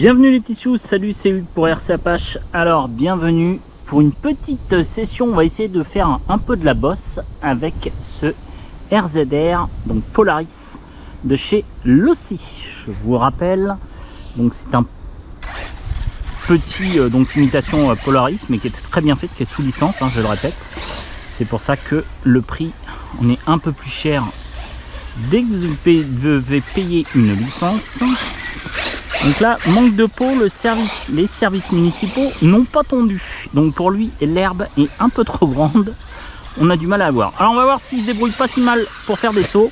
Bienvenue les petits sous, salut, c'est Hugues pour RC Apache. Alors bienvenue pour une petite session. On va essayer de faire un peu de la bosse avec ce RZR, donc Polaris de chez Losi. Je vous rappelle, donc c'est un petit donc imitation Polaris, mais qui est très bien faite, qui est sous licence, hein, je le répète. C'est pour ça que le prix on est un peu plus cher dès que vous devez payer une licence. Donc là, manque de peau, les services municipaux n'ont pas tondu. Donc pour lui, l'herbe est un peu trop grande. On a du mal à voir. Alors on va voir s'il se débrouille pas si mal pour faire des sauts.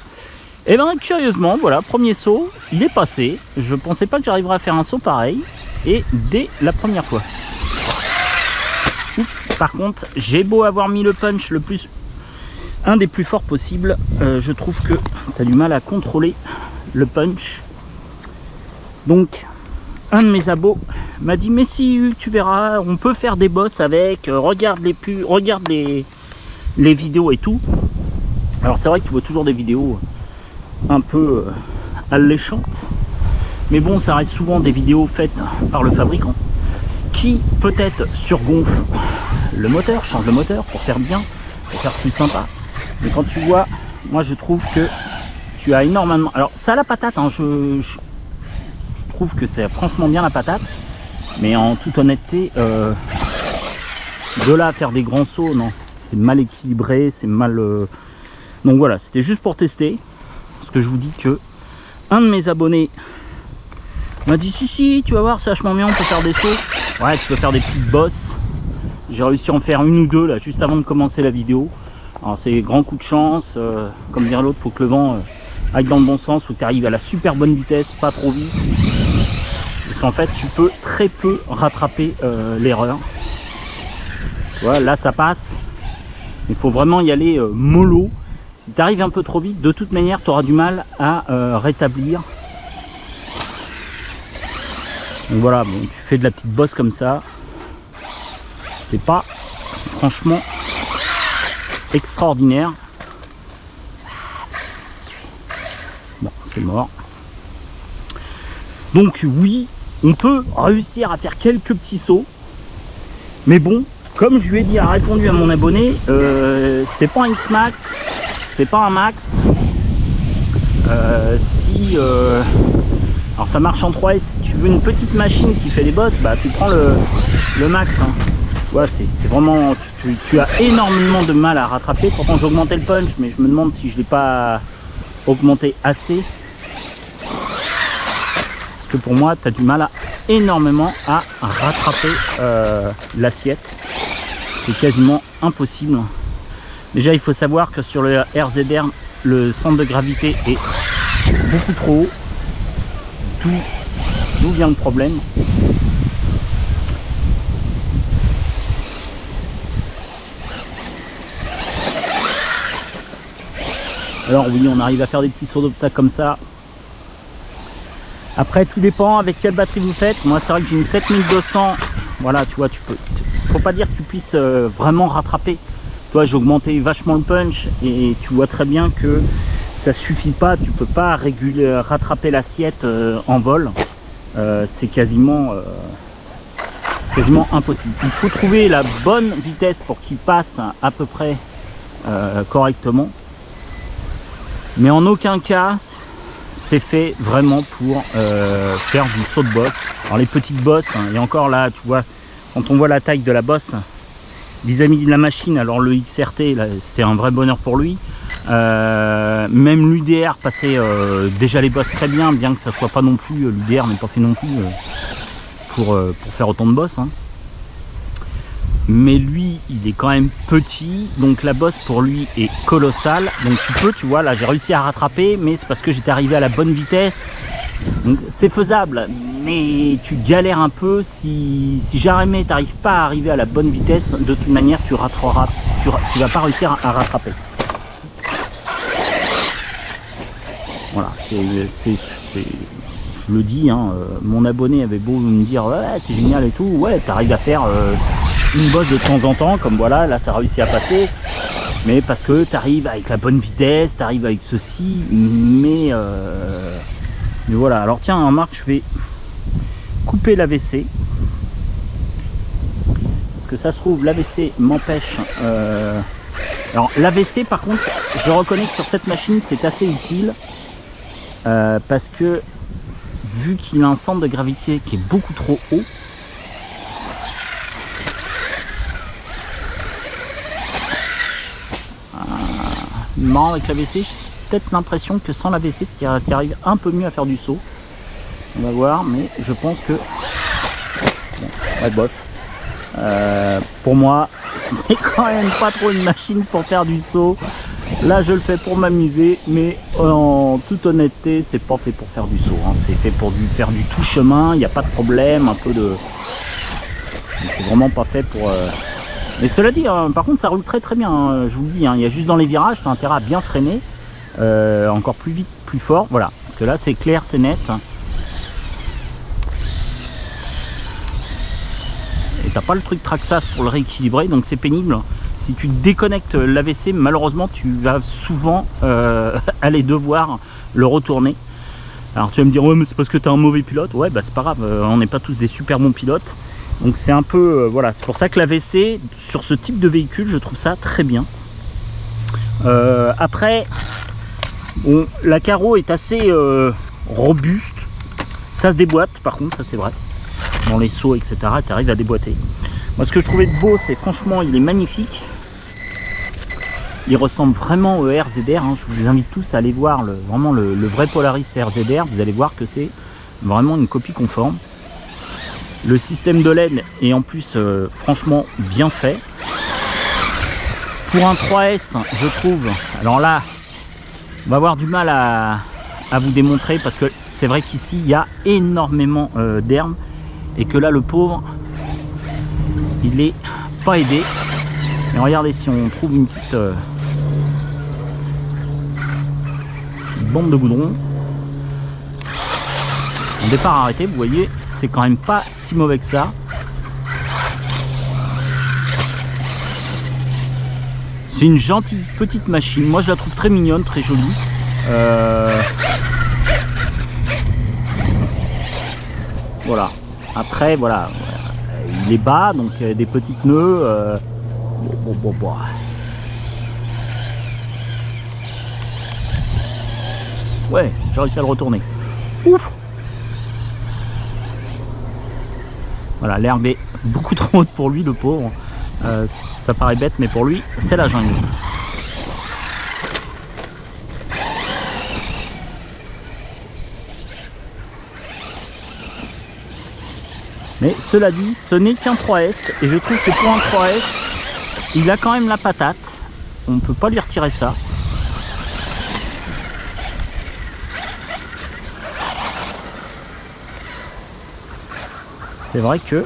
Et bien curieusement, voilà, premier saut, il est passé. Je pensais pas que j'arriverais à faire un saut pareil. Et dès la première fois. Oups, par contre, j'ai beau avoir mis le punch un des plus forts possibles. Je trouve que tu as du mal à contrôler le punch. Donc un de mes abos m'a dit mais si tu verras, on peut faire des bosses avec, regarde les vidéos et tout. Alors c'est vrai que tu vois toujours des vidéos un peu alléchantes, mais bon, ça reste souvent des vidéos faites par le fabricant qui peut-être surgonfle le moteur, change le moteur pour faire bien, pour faire plus sympa. Mais quand tu vois, moi je trouve que tu as énormément, alors ça a la patate, hein, je trouve que c'est franchement bien la patate, mais en toute honnêteté, de là à faire des grands sauts, non, c'est mal équilibré, c'est mal. Donc voilà, c'était juste pour tester, parce que je vous dis que un de mes abonnés m'a dit si, tu vas voir, c'est vachement bien, on peut faire des sauts. Ouais, tu peux faire des petites bosses. J'ai réussi à en faire une ou deux là, juste avant de commencer la vidéo. Alors c'est grand coup de chance, comme dire l'autre, faut que le vent aille dans le bon sens, faut que tu arrives à la super bonne vitesse, pas trop vite. Parce qu'en fait tu peux très peu rattraper l'erreur. Voilà, là ça passe. Il faut vraiment y aller mollo. Si tu arrives un peu trop vite, de toute manière tu auras du mal à rétablir. Donc voilà, bon, tu fais de la petite bosse comme ça. C'est pas franchement extraordinaire. Bon, c'est mort. Donc oui, on peut réussir à faire quelques petits sauts, mais bon, comme je lui ai dit, a répondu à mon abonné, c'est pas un X-Max, c'est pas un Max. Alors ça marche en 3S. Si tu veux une petite machine qui fait des bosses, bah tu prends le Max, hein. Ouais, c'est vraiment, tu as énormément de mal à rattraper. Pourtant j'ai augmenté le punch, mais je me demande si je l'ai pas augmenté assez. Que pour moi tu as du mal énormément à rattraper l'assiette, c'est quasiment impossible. Déjà il faut savoir que sur le RZR le centre de gravité est beaucoup trop haut, d'où vient le problème. Alors oui, on arrive à faire des petits sauts d'obstacles comme ça. Après tout dépend avec quelle batterie vous faites. Moi c'est vrai que j'ai une 7200. Voilà, tu vois, faut pas dire que tu puisses vraiment rattraper. Toi j'ai augmenté vachement le punch et tu vois très bien que ça suffit pas. Tu peux pas rattraper l'assiette en vol. C'est quasiment impossible. Il faut trouver la bonne vitesse pour qu'il passe à peu près correctement. Mais en aucun cas c'est fait vraiment pour faire du saut de bosse. Alors les petites bosses, hein, et encore là, tu vois, quand on voit la taille de la bosse vis-à-vis de la machine, alors le XRT, c'était un vrai bonheur pour lui. Même l'UDR passait déjà les bosses très bien, bien que ça soit pas non plus, l'UDR n'est pas fait non plus pour faire autant de bosses. Hein. Mais lui il est quand même petit, donc la bosse pour lui est colossale. Donc tu vois, là j'ai réussi à rattraper, mais c'est parce que j'étais arrivé à la bonne vitesse. Donc c'est faisable, mais tu galères un peu si jamais tu n'arrives pas à arriver à la bonne vitesse. De toute manière tu vas pas réussir à rattraper. Voilà, je le dis, hein, mon abonné avait beau me dire ouais c'est génial et tout, ouais tu arrives à faire une bosse de temps en temps, comme voilà, là ça a réussi à passer, mais parce que tu arrives avec la bonne vitesse, tu arrives avec ceci, mais voilà. Alors tiens, remarque, je vais couper l'AVC. Parce que ça se trouve, l'AVC m'empêche... Alors l'AVC par contre, je reconnais que sur cette machine c'est assez utile. Parce que vu qu'il a un centre de gravité qui est beaucoup trop haut, marrant avec l'AVC, j'ai peut-être l'impression que sans l'AVC tu arrives un peu mieux à faire du saut. On va voir, mais je pense que bon, ouais, bof. Pour moi c'est quand même pas trop une machine pour faire du saut. Là je le fais pour m'amuser, mais en toute honnêteté c'est pas fait pour faire du saut, hein. C'est fait pour faire du tout chemin, il n'y a pas de problème, un peu de... C'est vraiment pas fait pour... Mais cela dit, hein, par contre ça roule très très bien, hein, je vous le dis, hein. Il y a juste dans les virages, tu as intérêt à bien freiner, encore plus vite, plus fort, voilà, parce que là c'est clair, c'est net. Et t'as pas le truc Traxxas pour le rééquilibrer, donc c'est pénible. Si tu déconnectes l'AVC, malheureusement tu vas souvent aller devoir le retourner. Alors tu vas me dire, ouais mais c'est parce que tu es un mauvais pilote. Ouais bah c'est pas grave, on n'est pas tous des super bons pilotes. Donc c'est un peu, voilà, c'est pour ça que l'AVC sur ce type de véhicule, je trouve ça très bien. Après, bon, la carreau est assez robuste. Ça se déboîte par contre, ça c'est vrai. Dans les sauts etc, tu arrives à déboîter. Moi ce que je trouvais de beau, c'est franchement il est magnifique. Il ressemble vraiment au RZR, hein. Je vous invite tous à aller voir vraiment le vrai Polaris RZR. Vous allez voir que c'est vraiment une copie conforme. Le système de LED est en plus franchement bien fait. Pour un 3S, je trouve, alors là on va avoir du mal à vous démontrer parce que c'est vrai qu'ici il y a énormément d'herbes. Et que là le pauvre il est pas aidé. Et regardez, si on trouve une petite bande de goudron, en départ arrêté, vous voyez c'est quand même pas si mauvais que ça. C'est une gentille petite machine, moi je la trouve très mignonne, très jolie. Voilà. Après, voilà, il est bas, donc des petits pneus. Bon. Ouais, j'ai réussi à le retourner. Ouf. Voilà, l'herbe est beaucoup trop haute pour lui, le pauvre. Ça paraît bête, mais pour lui, c'est la jungle. Mais cela dit, ce n'est qu'un 3S et je trouve que pour un 3S, il a quand même la patate. On ne peut pas lui retirer ça. C'est vrai que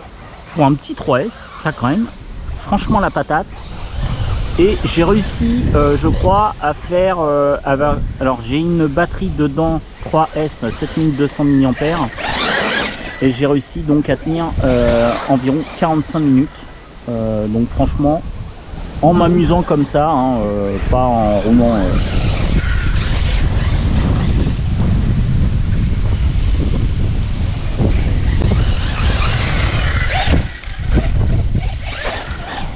pour un petit 3S, ça a quand même franchement la patate. Et j'ai réussi, je crois, à faire... alors j'ai une batterie dedans 3S 7200 mAh. Et j'ai réussi donc à tenir environ 45 minutes. Donc franchement, en m'amusant comme ça, hein, pas en roulant.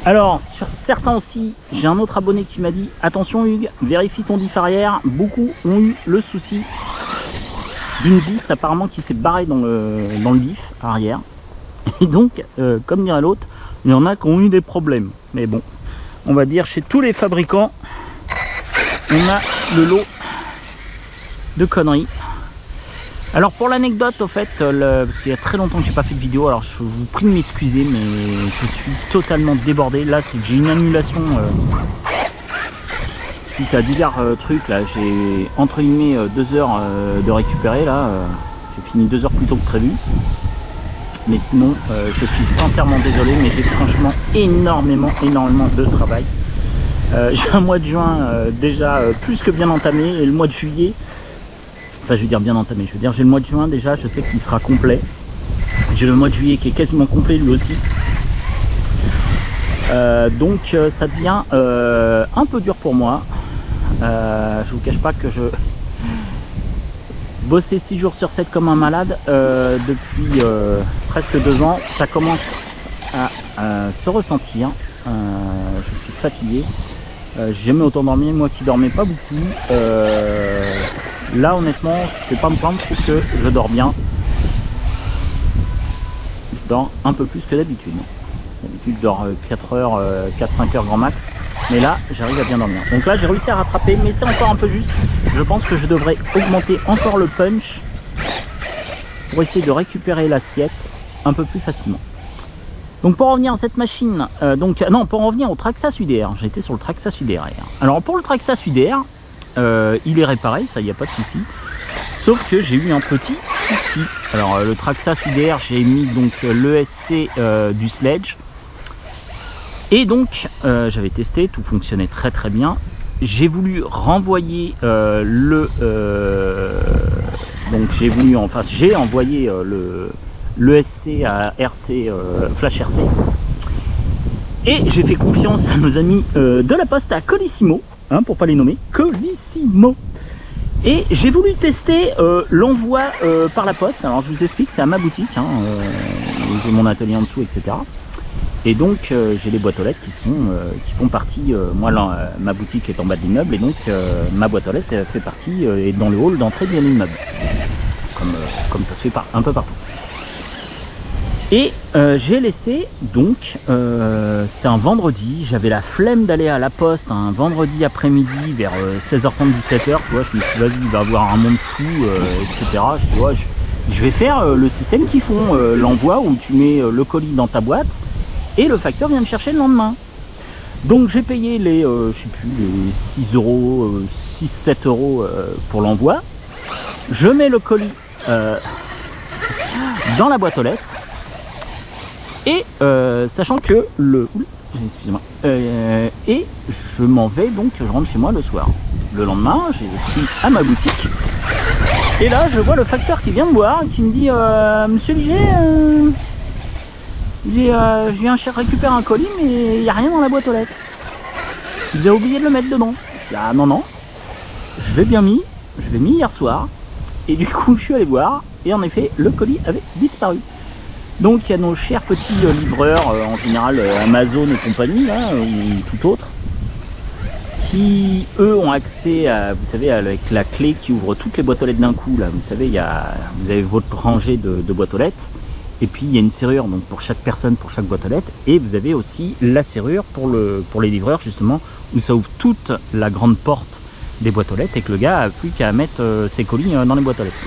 Alors sur certains aussi, j'ai un autre abonné qui m'a dit attention Hugues, vérifie ton diff arrière. Beaucoup ont eu le souci d'une vis apparemment qui s'est barrée dans le diff arrière. Et donc, comme dirait l'autre, il y en a qui ont eu des problèmes. Mais bon, on va dire chez tous les fabricants, on a le lot de conneries. Alors pour l'anecdote, au fait, parce qu'il y a très longtemps que j'ai pas fait de vidéo, alors je vous prie de m'excuser, mais je suis totalement débordé. Là, c'est que j'ai une annulation suite à divers trucs. Là, j'ai entre guillemets 2 heures de récupérer. Là, j'ai fini 2 heures plus tôt que prévu. Mais sinon, je suis sincèrement désolé, mais j'ai franchement énormément de travail. J'ai un mois de juin déjà plus que bien entamé, et le mois de juillet. Enfin, je veux dire bien entamé, je veux dire j'ai le mois de juin déjà, je sais qu'il sera complet. J'ai le mois de juillet qui est quasiment complet lui aussi. Donc ça devient un peu dur pour moi. Je vous cache pas que bosser 6 jours sur 7 comme un malade depuis presque 2 ans, ça commence à se ressentir. Je suis fatigué. J'ai jamais autant dormi, moi qui dormais pas beaucoup. Là honnêtement, je vais pas me plaindre parce que je dors bien. Je dors un peu plus que d'habitude. D'habitude je dors 4 heures, 4-5 heures grand max. Mais là j'arrive à bien dormir. Donc là j'ai réussi à rattraper, mais c'est encore un peu juste. Je pense que je devrais augmenter encore le punch pour essayer de récupérer l'assiette un peu plus facilement. Donc pour revenir à cette machine, pour revenir au Traxxas UDR, j'étais sur le Traxxas UDR. Alors pour le Traxxas UDR, il est réparé, ça, il n'y a pas de souci. Sauf que j'ai eu un petit souci. Alors le Traxxas UDR, j'ai mis donc l'ESC du Sledge. Et donc j'avais testé, tout fonctionnait très très bien. J'ai voulu renvoyer j'ai envoyé l'ESC à RC, Flash RC. Et j'ai fait confiance à nos amis de la poste à Colissimo, hein, pour pas les nommer, Colissimo. Et j'ai voulu tester l'envoi par la poste. Alors je vous explique, c'est à ma boutique, hein, j'ai mon atelier en dessous, etc. Et donc j'ai les boîtes aux lettres qui font partie, moi ma boutique est en bas de l'immeuble, et donc ma boîte aux lettres fait partie, est dans le hall d'entrée de l'immeuble, comme ça se fait un peu partout. Et j'ai laissé donc, c'était un vendredi, j'avais la flemme d'aller à la poste un vendredi après-midi vers 16h30, 17h, tu vois, je me suis dit, vas-y, il va y avoir un monde fou, etc. Je, vois, je vais faire le système qu'ils font, l'envoi où tu mets le colis dans ta boîte et le facteur vient te chercher le lendemain. Donc j'ai payé les, je sais plus, les 6 euros, 6-7 euros pour l'envoi. Je mets le colis dans la boîte aux lettres. Et sachant que excusez-moi, et je m'en vais, donc je rentre chez moi le soir. Le lendemain, je suis à ma boutique. Et là, je vois le facteur qui vient me voir et qui me dit Monsieur Liger, je viens récupérer un colis, mais il n'y a rien dans la boîte aux lettres. Vous avez oublié de le mettre dedans. Ah non, non, je l'ai mis hier soir. Et du coup, je suis allé voir, et en effet, le colis avait disparu. Donc il y a nos chers petits livreurs, en général Amazon et compagnie, là, ou tout autre, qui eux ont accès à, vous savez, avec la clé qui ouvre toutes les boîtes aux lettres d'un coup, là, vous savez, vous avez votre rangée de boîtes aux lettres, et puis il y a une serrure donc pour chaque personne, pour chaque boîte aux lettres, et vous avez aussi la serrure pour les livreurs, justement, où ça ouvre toute la grande porte des boîtes aux lettres, et que le gars a plus qu'à mettre ses colis dans les boîtes aux lettres.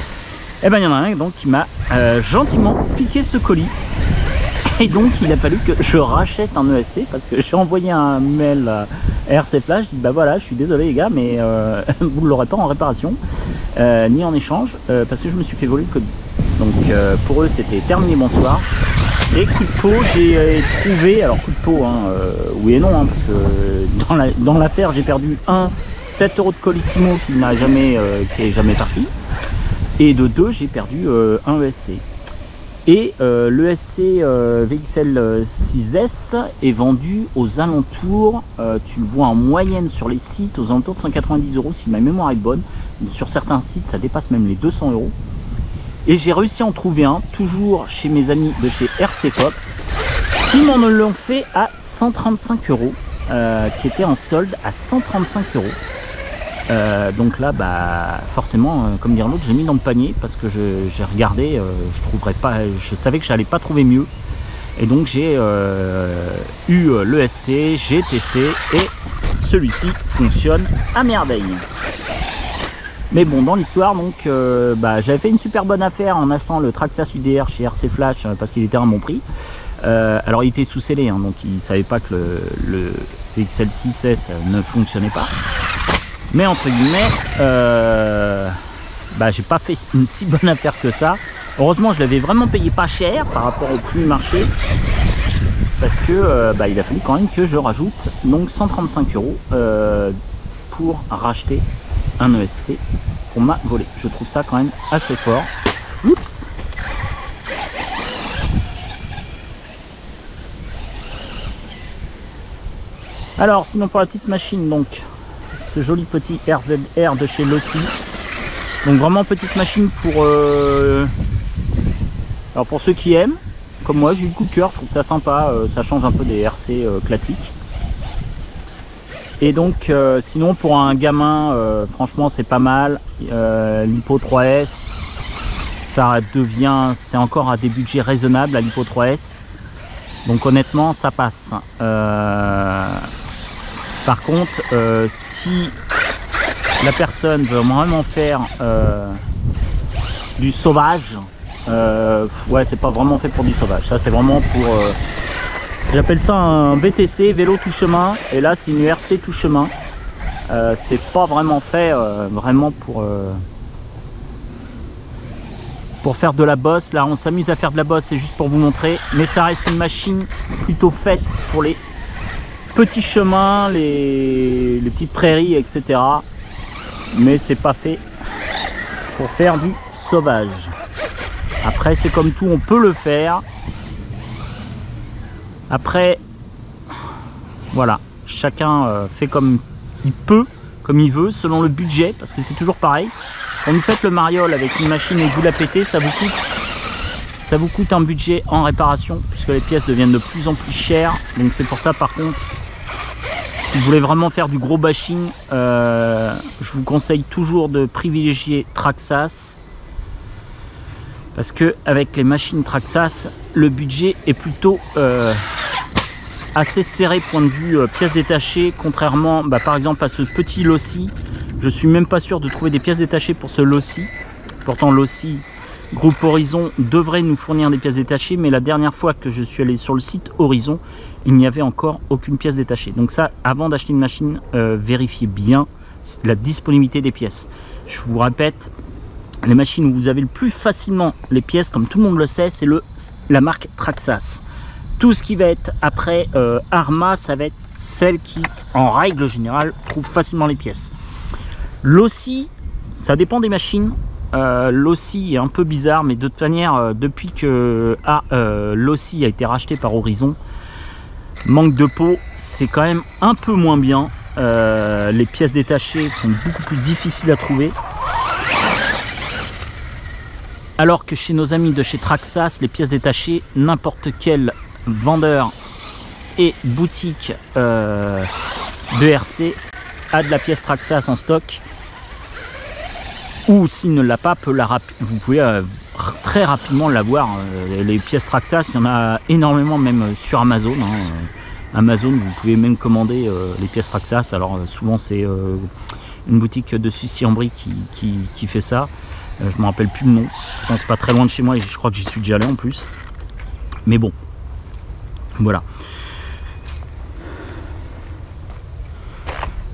Et ben il y en a un donc qui m'a gentiment piqué ce colis, et donc il a fallu que je rachète un ESC, parce que j'ai envoyé un mail à RC Flash, je dis bah voilà, je suis désolé les gars, mais vous ne l'aurez pas en réparation ni en échange, parce que je me suis fait voler le colis. Donc pour eux c'était terminé, bonsoir. Et coup de peau, j'ai trouvé, alors coup de peau, hein, oui et non, hein, parce que dans l'affaire j'ai perdu 7 euros de Colissimo qui est jamais parti. Et de 2, j'ai perdu un ESC. Et l'ESC VXL 6S est vendu aux alentours, tu le vois en moyenne sur les sites, aux alentours de 190 euros si ma mémoire est bonne. Sur certains sites, ça dépasse même les 200 euros. Et j'ai réussi à en trouver un, toujours chez mes amis de chez RC Fox, qui m'en l'ont fait à 135 euros, qui était en solde à 135 euros. Donc là, bah, forcément, comme dire l'autre, j'ai mis dans le panier parce que j'ai regardé, je savais que j'allais pas trouver mieux. Et donc j'ai eu l'ESC, j'ai testé et celui-ci fonctionne à merveille. Mais bon, dans l'histoire, donc, j'avais fait une super bonne affaire en achetant le Traxxas UDR chez RC Flash parce qu'il était à un bon prix. Alors il était sous-scellé, hein, donc il ne savait pas que le VXL 6S ne fonctionnait pas. Mais entre guillemets, j'ai pas fait une si bonne affaire que ça. Heureusement, je l'avais vraiment payé pas cher par rapport au prix marché, parce que il a fallu quand même que je rajoute donc 135 euros pour racheter un ESC qu'on m'a volé. Je trouve ça quand même assez fort. Oups. Alors sinon pour la petite machine, donc ce joli petit RZR de chez Lossy, Donc vraiment petite machine pour alors pour ceux qui aiment, comme moi j'ai eu le coup de cœur, je trouve ça sympa, ça change un peu des RC classiques. Et donc sinon pour un gamin, franchement c'est pas mal. L'Hippo 3S, c'est encore à des budgets raisonnables, la l'Hippo 3S. Donc honnêtement ça passe. Par contre si la personne veut vraiment faire du sauvage, ouais c'est pas vraiment fait pour du sauvage, ça c'est vraiment pour j'appelle ça un VTC, vélo tout chemin, et là c'est une RC tout chemin. C'est pas vraiment fait vraiment pour faire de la bosse. Là on s'amuse à faire de la bosse, c'est juste pour vous montrer, mais ça reste une machine plutôt faite pour les petits chemins, les petites prairies, etc. Mais c'est pas fait pour faire du sauvage. Après c'est comme tout, on peut le faire. Après voilà, chacun fait comme il peut, comme il veut, selon le budget, parce que c'est toujours pareil. Quand vous faites le mariole avec une machine et que vous la pétez, ça vous coûte un budget en réparation, puisque les pièces deviennent de plus en plus chères. Donc c'est pour ça par contre, si vous voulez vraiment faire du gros bashing, je vous conseille toujours de privilégier Traxxas, parce que avec les machines Traxxas, le budget est plutôt assez serré point de vue pièces détachées, contrairement par exemple à ce petit Losi. Je suis même pas sûr de trouver des pièces détachées pour ce Losi. Pourtant Losi, groupe Horizon, devrait nous fournir des pièces détachées, mais la dernière fois que je suis allé sur le site Horizon, il n'y avait encore aucune pièce détachée. Donc ça, avant d'acheter une machine, vérifiez bien la disponibilité des pièces. Je vous répète, les machines où vous avez le plus facilement les pièces, comme tout le monde le sait, c'est la marque Traxxas. Tout ce qui va être après Arma, ça va être celle qui, en règle générale, trouve facilement les pièces. L'Ossi, ça dépend des machines. L'Ossi est un peu bizarre, mais de toute manière, depuis que l'Ossi a été racheté par Horizon, manque de peau, c'est quand même un peu moins bien. Les pièces détachées sont beaucoup plus difficiles à trouver. Alors que chez nos amis de chez Traxxas, les pièces détachées, n'importe quel vendeur et boutique de RC a de la pièce Traxxas en stock, ou s'il ne l'a pas, vous pouvez très rapidement l'avoir. Les pièces Traxxas, il y en a énormément, même sur Amazon. Amazon, vous pouvez même commander les pièces Traxxas. Alors souvent c'est une boutique de Sucy-en-Brie qui fait ça. Je ne me rappelle plus le nom. C'est pas très loin de chez moi et je crois que j'y suis déjà allé en plus. Mais bon, voilà.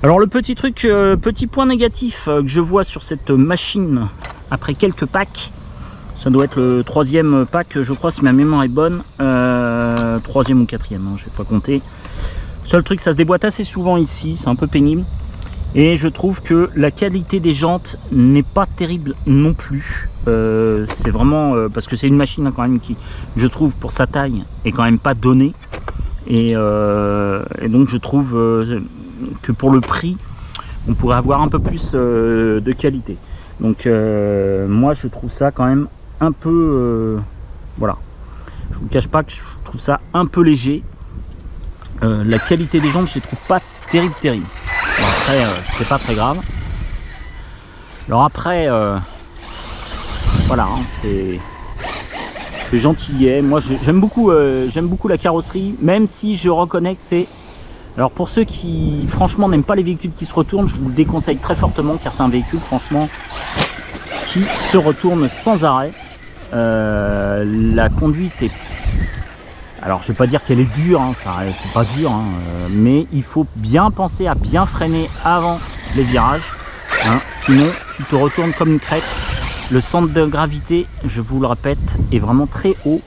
Alors le petit truc, petit point négatif que je vois sur cette machine après quelques packs, ça doit être le 3e pack, je crois, si ma mémoire est bonne, 3e ou 4e, hein, je vais pas compter. Seul truc, ça se déboîte assez souvent ici, c'est un peu pénible. Et je trouve que la qualité des jantes n'est pas terrible non plus. C'est vraiment parce que c'est une machine quand même qui, je trouve, pour sa taille, est quand même pas donnée. Et donc je trouve que pour le prix, on pourrait avoir un peu plus de qualité. Donc moi je trouve ça quand même un peu voilà. Je vous cache pas que je trouve ça un peu léger. La qualité des jantes, je les trouve pas terrible. Bon, après c'est pas très grave. Alors après voilà, hein, c'est gentillet. Moi j'aime beaucoup la carrosserie, même si je reconnais que c'est, alors pour ceux qui franchement n'aiment pas les véhicules qui se retournent, je vous le déconseille très fortement, car c'est un véhicule franchement qui se retourne sans arrêt. La conduite est, alors je vais pas dire qu'elle est dure, hein, c'est pas dur, hein, mais il faut bien penser à bien freiner avant les virages, hein, sinon tu te retournes comme une crête. Le centre de gravité, je vous le répète, est vraiment très haut,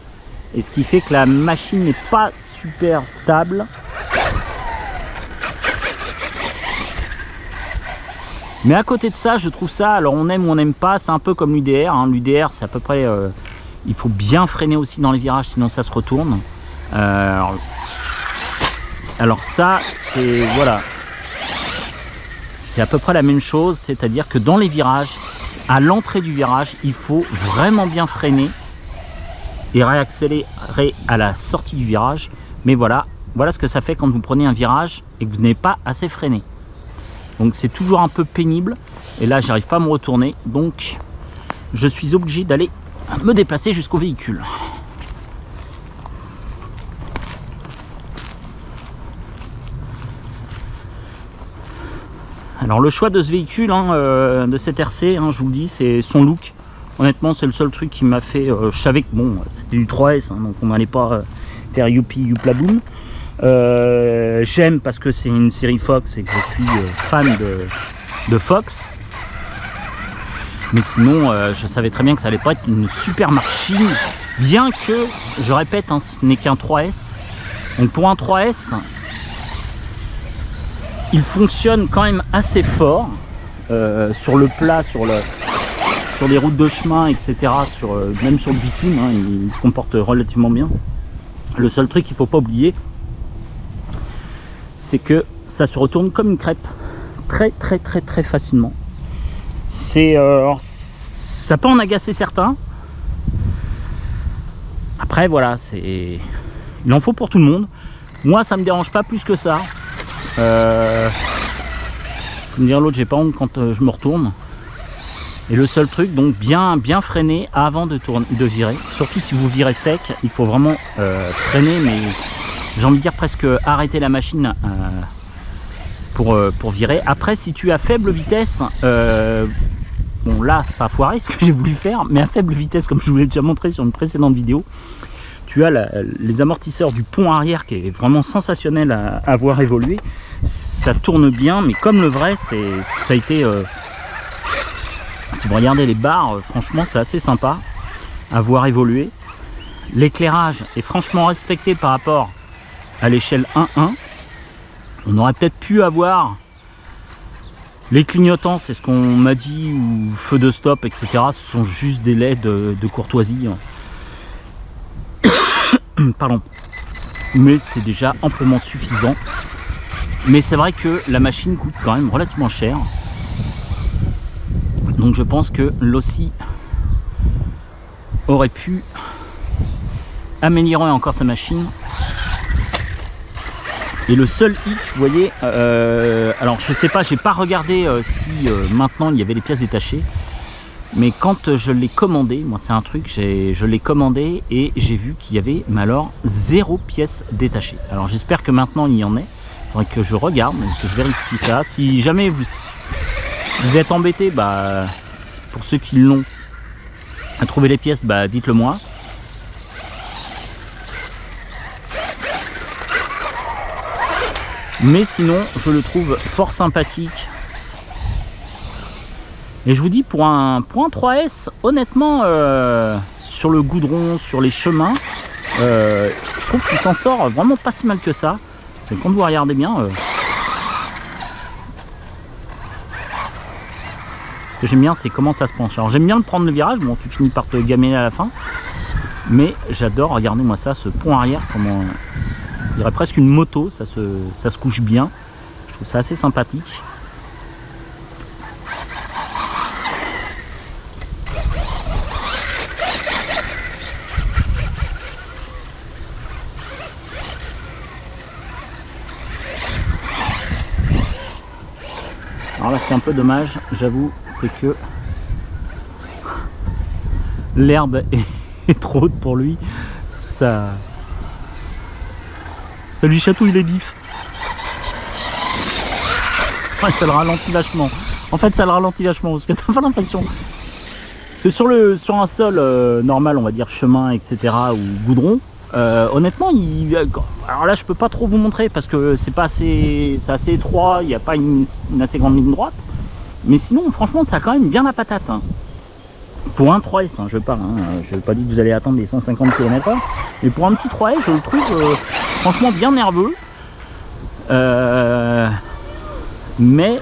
et ce qui fait que la machine n'est pas super stable. Mais à côté de ça, je trouve ça, alors on aime ou on n'aime pas, c'est un peu comme l'UDR, hein. L'UDR c'est à peu près, il faut bien freiner aussi dans les virages, sinon ça se retourne. Alors ça, c'est, voilà, c'est à peu près la même chose, c'est-à-dire que dans les virages, à l'entrée du virage, il faut vraiment bien freiner et réaccélérer à la sortie du virage. Mais voilà ce que ça fait quand vous prenez un virage et que vous n'avez pas assez freiné. Donc c'est toujours un peu pénible. Et là, j'arrive pas à me retourner. Donc je suis obligé d'aller me déplacer jusqu'au véhicule. Alors le choix de ce véhicule, de cette RC, je vous le dis, c'est son look. Honnêtement, c'est le seul truc qui m'a fait... je savais que bon, c'était du 3S, donc on n'allait pas faire youpi youplaboum. J'aime parce que c'est une série Fox et que je suis fan de Fox. Mais sinon, je savais très bien que ça allait pas être une super machine. Bien que, je répète, ce n'est qu'un 3S. Donc pour un 3S... il fonctionne quand même assez fort sur le plat, sur les routes de chemin, etc. Même sur le bitume, il se comporte relativement bien. Le seul truc qu'il ne faut pas oublier, c'est que ça se retourne comme une crêpe très facilement. Ça peut en agacer certains. Après voilà, il en faut pour tout le monde. Moi ça me dérange pas plus que ça. Faut me dire l'autre, j'ai pas honte quand je me retourne. Et le seul truc, donc bien freiner avant de virer. Surtout si vous virez sec, il faut vraiment freiner, mais j'ai envie de dire presque arrêter la machine pour virer. Après, si tu as faible vitesse, bon là ça a foiré ce que j'ai voulu faire, mais à faible vitesse, comme je vous l'ai déjà montré sur une précédente vidéo, tu as les amortisseurs du pont arrière qui est vraiment sensationnel à voir évoluer. Ça tourne bien, mais comme le vrai, ça a été... si vous regardez les barres, franchement, c'est assez sympa à voir évoluer. L'éclairage est franchement respecté par rapport à l'échelle 1.1. On aurait peut-être pu avoir les clignotants, c'est ce qu'on m'a dit, ou feu de stop, etc. Ce sont juste des LED de courtoisie. Pardon, mais c'est déjà amplement suffisant. Mais c'est vrai que la machine coûte quand même relativement cher, donc je pense que l'Aussi aurait pu améliorer encore sa machine. Et le seul hic, vous voyez, alors je sais pas, j'ai pas regardé si maintenant il y avait les pièces détachées. Mais quand je l'ai commandé, moi c'est un truc, je l'ai commandé et j'ai vu qu'il y avait, mais alors, 0 pièce détachée. Alors j'espère que maintenant il y en est. Il faudrait que je regarde, que je vérifie ça. Si jamais vous êtes embêté, bah, pour ceux qui l'ont, à trouver les pièces, bah, dites-le moi. Mais sinon, je le trouve fort sympathique. Et je vous dis, pour un 3S, honnêtement, sur le goudron, sur les chemins, je trouve qu'il s'en sort vraiment pas si mal que ça. Parce que quand vous regardez bien, ce que j'aime bien, c'est comment ça se penche. Alors j'aime bien le prendre le virage, bon, tu finis par te gamer à la fin. Mais j'adore, regardez-moi ça, ce pont arrière, comment il y aurait presque une moto, ça se couche bien. Je trouve ça assez sympathique. Alors là, ce qui est un peu dommage, j'avoue, c'est que l'herbe est trop haute pour lui. Ça lui chatouille les diffs. Ouais, ça le ralentit vachement. En fait, ça le ralentit vachement parce que t'as pas l'impression. Parce que sur un sol normal, on va dire chemin, etc., ou goudron, honnêtement, alors là, je peux pas trop vous montrer parce que c'est assez étroit, il n'y a pas une assez grande ligne droite. Mais sinon, franchement, ça a quand même bien la patate. Hein. Pour un 3S, je parle. Je n'ai pas dit que vous allez attendre les 150 km/h. Mais pour un petit 3S, je le trouve franchement bien nerveux. Mais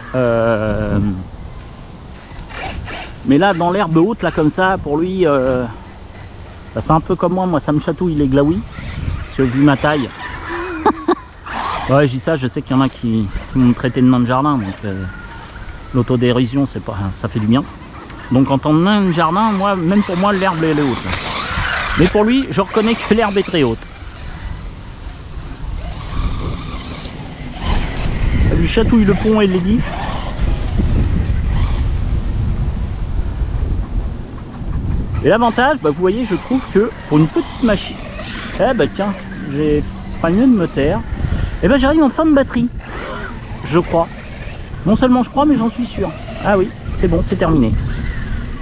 là, dans l'herbe haute, là, comme ça, pour lui, bah, c'est un peu comme moi, ça me chatouille les glaouis. Parce que vu ma taille. Ouais, je dis ça, je sais qu'il y en a qui m'ont traité de nain de jardin. Donc l'autodérision, ça fait du bien. Donc en temps de jardin, moi, même pour moi, l'herbe elle est haute. Mais pour lui, je reconnais que l'herbe est très haute. Ça lui chatouille le pont et l'édif. Et l'avantage, bah, vous voyez, je trouve que pour une petite machine, eh bah tiens, j'ai pas mieux de me taire. Et ben j'arrive en fin de batterie, je crois. Non seulement je crois, mais j'en suis sûr. Ah oui, c'est bon, c'est terminé.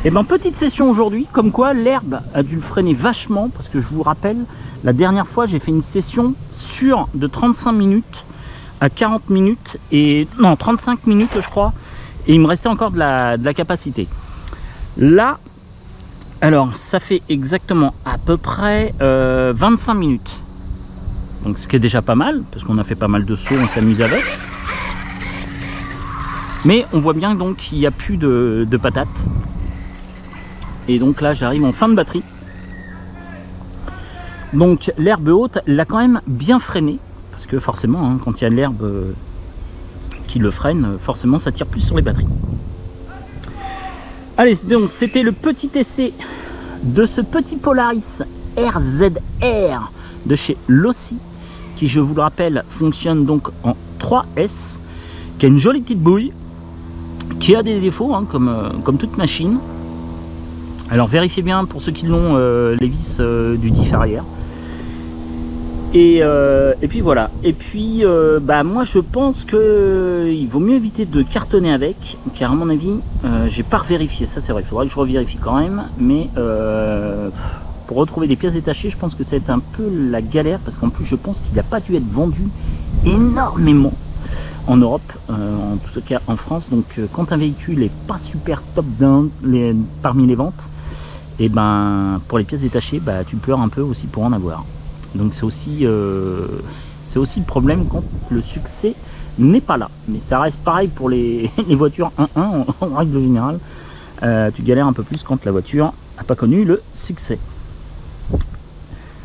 Et ben petite session aujourd'hui, comme quoi l'herbe a dû le freiner vachement, parce que je vous rappelle, la dernière fois j'ai fait une session sur de 35 minutes à 40 minutes, et non 35 minutes je crois, et il me restait encore de la capacité. Là, alors ça fait exactement à peu près 25 minutes. Donc ce qui est déjà pas mal, parce qu'on a fait pas mal de sauts, on s'amuse avec. Mais on voit bien donc qu'il n'y a plus de patates. Et donc là j'arrive en fin de batterie. Donc l'herbe haute l'a quand même bien freiné. Parce que forcément, hein, quand il y a de l'herbe qui le freine, forcément ça tire plus sur les batteries. Allez, donc c'était le petit essai de ce petit Polaris RZR de chez Losi, qui, je vous le rappelle, fonctionne donc en 3S, qui a une jolie petite bouille, qui a des défauts, hein, comme toute machine. Alors vérifiez bien, pour ceux qui l'ont, les vis du diff arrière. Et puis voilà. Et puis bah, moi je pense que il vaut mieux éviter de cartonner avec, car à mon avis, j'ai pas revérifié, ça c'est vrai, il faudrait que je revérifie quand même, mais pour retrouver des pièces détachées, je pense que ça va être un peu la galère, parce qu'en plus je pense qu'il n'a pas dû être vendu énormément en Europe, en tout cas en France. Donc quand un véhicule est pas super top down parmi les ventes, et ben pour les pièces détachées, bah, tu pleures un peu aussi pour en avoir. Donc c'est aussi le problème quand le succès n'est pas là. Mais ça reste pareil pour les voitures 1.1 en règle générale. Tu galères un peu plus quand la voiture n'a pas connu le succès.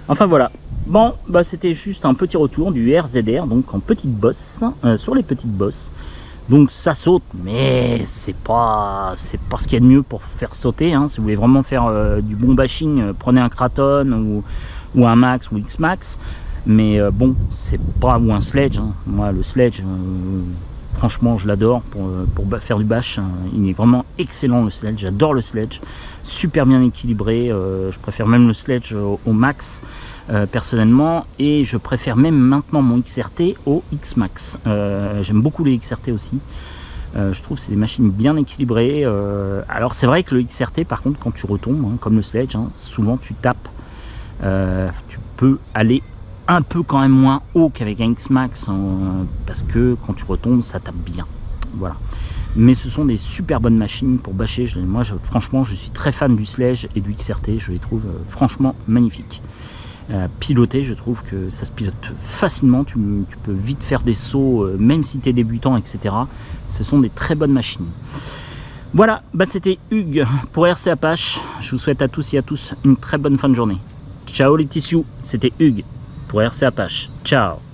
Enfin voilà. Bon, bah c'était juste un petit retour du RZR, donc en petite bosse, sur les petites bosses. Donc ça saute, mais c'est pas ce qu'il y a de mieux pour faire sauter, hein. Si vous voulez vraiment faire du bon bashing, prenez un Kraton ou un Max ou X-Max. Mais bon, c'est pas, ou un Sledge, hein. Moi le Sledge, franchement je l'adore pour faire du bash, hein. Il est vraiment excellent le Sledge, j'adore le Sledge, super bien équilibré, je préfère même le Sledge au Max personnellement, et je préfère même maintenant mon XRT au X-Max. J'aime beaucoup les XRT aussi, je trouve que c'est des machines bien équilibrées. Alors c'est vrai que le XRT par contre, quand tu retombes, hein, comme le Sledge, hein, souvent tu tapes, tu peux aller un peu quand même moins haut qu'avec un X-Max, hein, parce que quand tu retombes ça tape bien, voilà. Mais ce sont des super bonnes machines pour bâcher. Moi franchement je suis très fan du Sledge et du XRT, je les trouve franchement magnifiques. Piloter, je trouve que ça se pilote facilement, tu peux vite faire des sauts, même si tu es débutant, etc. Ce sont des très bonnes machines. Voilà, bah c'était Hugues pour RC Apache. Je vous souhaite à tous et à tous une très bonne fin de journée. Ciao les tissus, c'était Hugues pour RC Apache. Ciao.